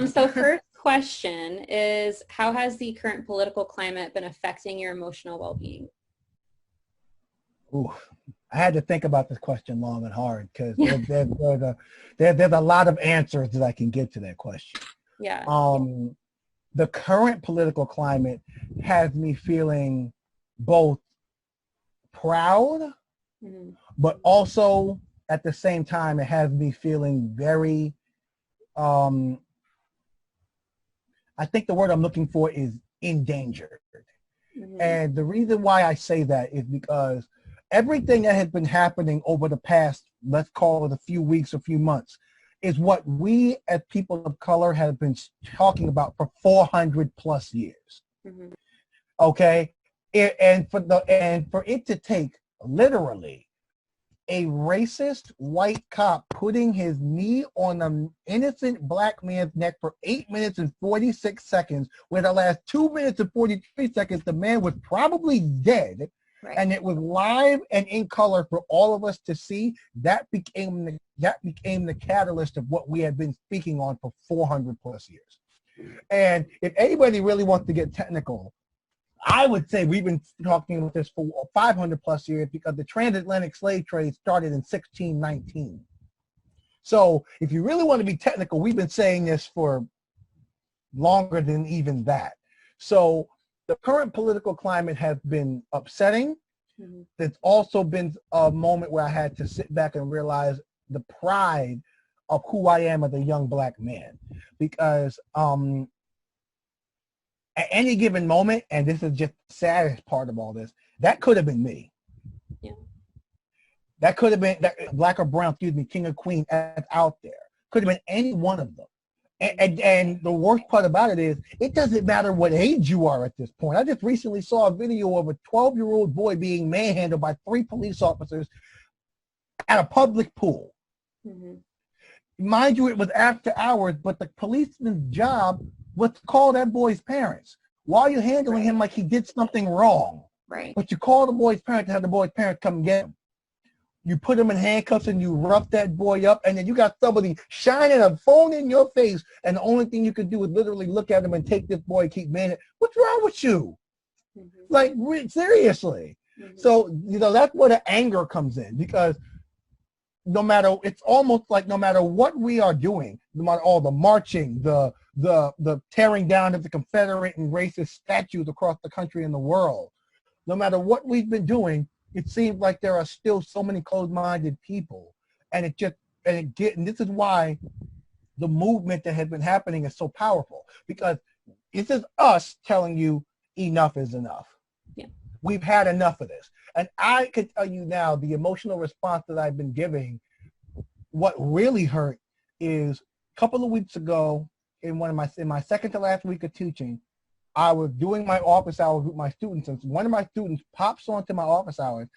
So first question is, how has the current political climate been affecting your emotional well-being? Ooh, I had to think about this question long and hard because Yeah. there's a lot of answers that I can give to that question. Yeah. The current political climate has me feeling both proud, Mhm. but also at the same time, it has me feeling very, I think the word I'm looking for is endangered. Mhm. And the reason why I say that is because everything that has been happening over the past, let's call it a few weeks, a few months, is what we as people of color have been talking about for 400 plus years. Mhm. Okay. And for it to take literally a racist white cop putting his knee on an innocent black man's neck for 8 minutes and 46 seconds, where the last 2 minutes and 43 seconds, the man was probably dead. Right. And it was live and in color for all of us to see. That became the catalyst of what we had been speaking on for 400 plus years. And if anybody really wants to get technical, I would say we've been talking about this for 500 plus years because the transatlantic slave trade started in 1619. So if you really want to be technical, we've been saying this for longer than even that. So the current political climate has been upsetting. Mhm. It's also been a moment where I had to sit back and realize the pride of who I am as a young black man. Because at any given moment, and this is just the saddest part of all this, that could have been me. Yeah. That could have been that black or brown, excuse me, king or queen out there. Could have been any one of them. And the worst part about it is, it doesn't matter what age you are at this point. I just recently saw a video of a 12-year-old boy being manhandled by 3 police officers at a public pool. Mhm. Mind you, it was after hours, but the policeman's job was to call that boy's parents. Why are you handling him like he did something wrong? Right. But you call the boy's parents to have the boy's parents come get him. You put him in handcuffs and you rough that boy up, and then you got somebody shining a phone in your face, and the only thing you can do is literally look at him and take this boy and keep manning. What's wrong with you? Mhm. Like, seriously. Mhm. So, that's where the anger comes in, because it's almost like no matter what we are doing, no matter all the marching, the tearing down of the Confederate and racist statues across the country and the world, no matter what we've been doing, it seems like there are still so many closed-minded people. And this is why the movement that has been happening is so powerful, because this is us telling you enough is enough. Yeah. We've had enough of this. And I can tell you now, the emotional response that I've been giving, what really hurt is a couple of weeks ago, in my second to last week of teaching, I was doing my office hours with my students, and one of my students pops onto my office hours,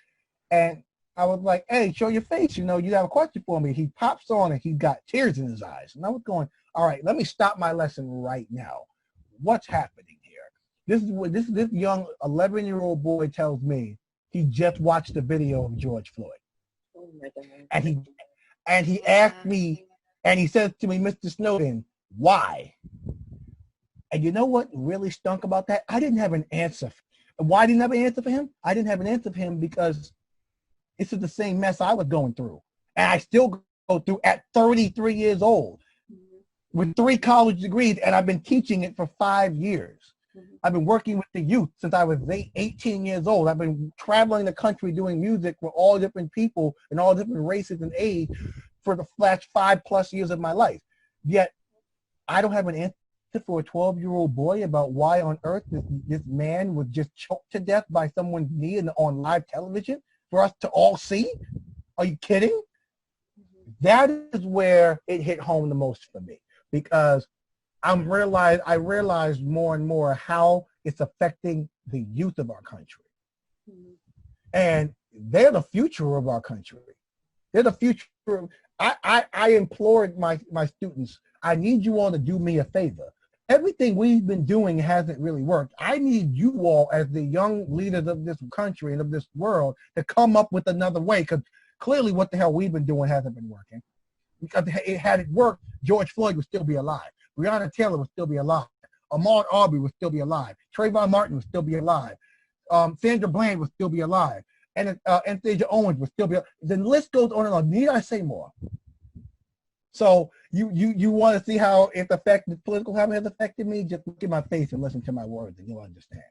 and I was like, "Hey, show your face. You have a question for me." He pops on, and he got tears in his eyes, and I was going, "All right, let me stop my lesson right now. What's happening here?" This is what this young 11-year-old boy tells me. He just watched the video of George Floyd, Oh my God. and he asked me, and he says to me, "Mr. Snowden, why?" And you know what really stunk about that? I didn't have an answer. Why didn't I have an answer for him? I didn't have an answer for him because this is the same mess I was going through. And I still go through at 33 years old with 3 college degrees, and I've been teaching it for 5 years. Mhm. I've been working with the youth since I was 18 years old. I've been traveling the country doing music with all different people and all different races and age for the last 5+ years of my life. Yet, I don't have an answer for a 12-year-old boy about why on earth this man was just choked to death by someone's knee on live television for us to all see. Are you kidding? That is where it hit home the most for me, because I realized more and more how it's affecting the youth of our country. Mhm. And they're the future of our country. They're the future. I implored my students, I need you all to do me a favor. Everything we've been doing hasn't really worked. I need you all, as the young leaders of this country and of this world, to come up with another way, because clearly what the hell we've been doing hasn't been working. Because had it worked, George Floyd would still be alive. Breonna Taylor would still be alive. Ahmaud Arbery would still be alive. Trayvon Martin would still be alive. Sandra Bland would still be alive. And Anastasia Owens would still be alive. The list goes on and on. Need I say more? So you want to see how it's affected, political climate has affected me? Just look at my face and listen to my words and you'll understand.